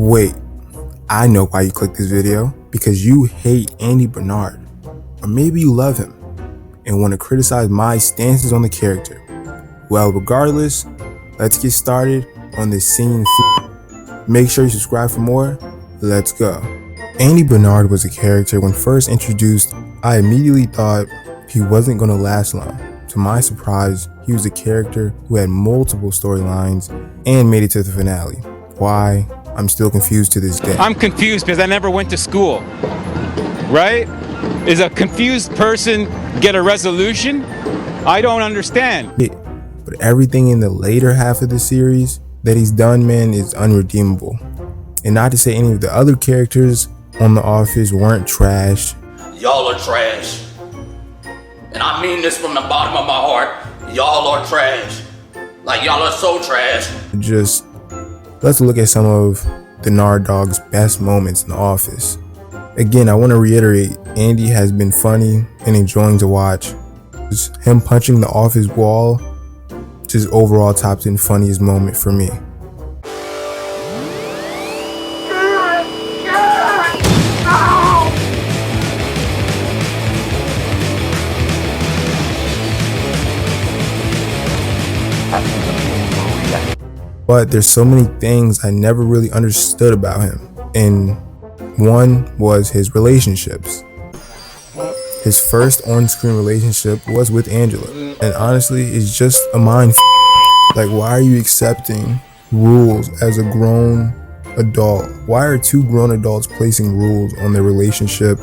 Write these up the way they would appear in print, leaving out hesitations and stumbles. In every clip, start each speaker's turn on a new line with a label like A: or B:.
A: Wait, I know why you clicked this video. Because you hate Andy Bernard. Or maybe you love him and want to criticize my stances on the character. Well, regardless, let's get started on this scene. Make sure you subscribe for more. Let's go. Andy Bernard was a character when first introduced. I immediately thought he wasn't going to last long. To my surprise, he was a character who had multiple storylines and made it to the finale. Why? I'm still confused to this day.
B: I'm confused because I never went to school, right? Is a confused person get a resolution? I don't understand.
A: But everything in the later half of the series that he's done, man, is unredeemable. And not to say any of the other characters on The Office weren't trash.
C: Y'all are trash. And I mean this from the bottom of my heart. Y'all are trash. Like, y'all are so trash.
A: Just let's look at some of the Nard Dog's best moments in The Office. Again, I want to reiterate, Andy has been funny and enjoying to watch. Just him punching the office wall, just overall top 10 funniest moment for me. But there's so many things I never really understood about him. And one was his relationships. His first on-screen relationship was with Angela. And honestly, it's just a mind Like, why are you accepting rules as a grown adult? Why are two grown adults placing rules on their relationship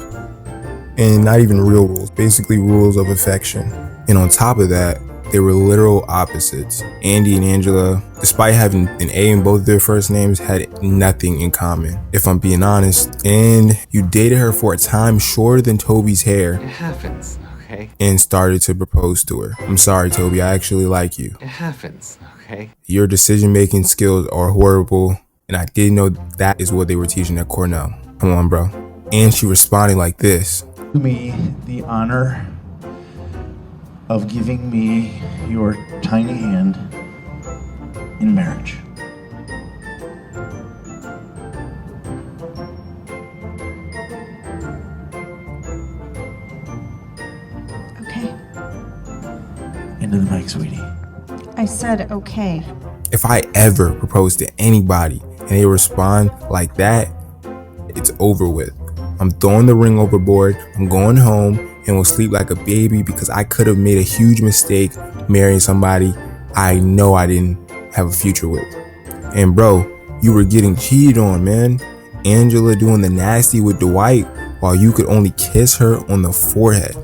A: and not even real rules, basically rules of affection? And on top of that, they were literal opposites. Andy and Angela, despite having an A in both their first names, had nothing in common, if I'm being honest. And you dated her for a time shorter than Toby's hair.
D: It happens, okay?
A: And started to propose to her. I'm sorry, Toby, I actually like you.
D: It happens, okay?
A: Your decision-making skills are horrible, and I didn't know that is what they were teaching at Cornell. Come on, bro. And she responded like this.
E: Do me the honor of giving me your tiny hand in marriage.
F: Okay.
E: Into the mic, sweetie.
F: I said okay.
A: If I ever propose to anybody and they respond like that, it's over with. I'm throwing the ring overboard, I'm going home, and will sleep like a baby because I could have made a huge mistake marrying somebody I know I didn't have a future with. And bro, you were getting cheated on, man. Angela doing the nasty with Dwight while you could only kiss her on the forehead.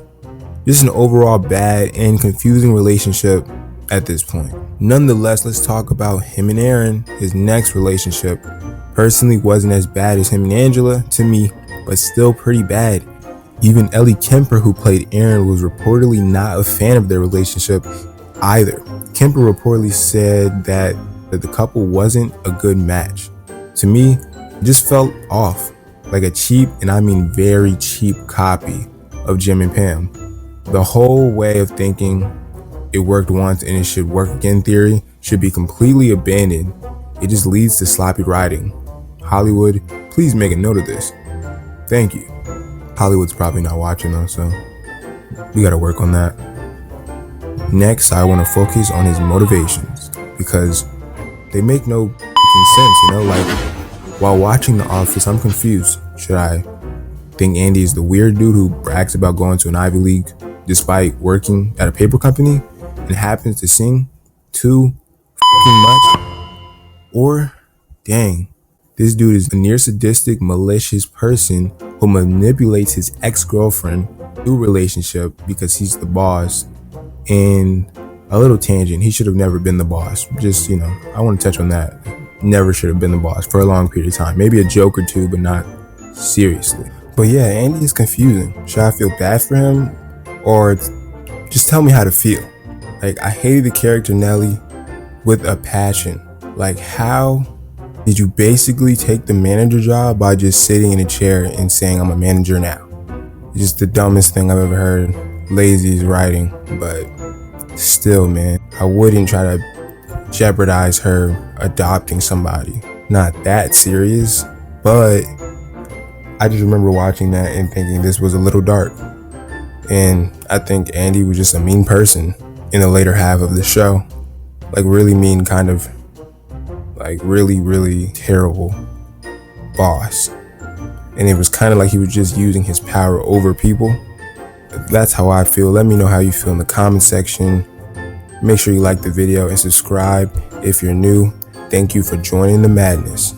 A: Just an overall bad and confusing relationship at this point. Nonetheless, let's talk about him and Aaron. His next relationship personally wasn't as bad as him and Angela to me, but still pretty bad. Even Ellie Kemper, who played Aaron, was reportedly not a fan of their relationship either. Kemper reportedly said that the couple wasn't a good match. To me, it just felt off, like a cheap, and I mean very cheap, copy of Jim and Pam. The whole way of thinking it worked once and it should work again theory should be completely abandoned. It just leads to sloppy writing. Hollywood, please make a note of this. Thank you. Hollywood's probably not watching though, so we gotta work on that. Next, I want to focus on his motivations because they make no sense, you know? Like, while watching The Office, I'm confused. Should I think Andy is the weird dude who brags about going to an Ivy League despite working at a paper company and happens to sing too much? Or, dang, this dude is a near sadistic, malicious person who manipulates his ex-girlfriend through relationship because he's the boss. And a little tangent, he should have never been the boss. Just, you know, I want to touch on that. Never should have been the boss for a long period of time. Maybe a joke or two, but not seriously. But yeah, Andy is confusing. Should I feel bad for him? Or just tell me how to feel? Like, I hated the character Nelly with a passion. Like, how did you basically take the manager job by just sitting in a chair and saying, I'm a manager now? It's just the dumbest thing I've ever heard. Lazy is writing, but still, man, I wouldn't try to jeopardize her adopting somebody not that serious, but I just remember watching that and thinking this was a little dark. And I think Andy was just a mean person in the later half of the show. Like really mean, kind of like really, really terrible boss. And it was kind of like he was just using his power over people. That's how I feel. Let me know how you feel in the comment section. Make sure you like the video and subscribe if you're new. Thank you for joining the madness.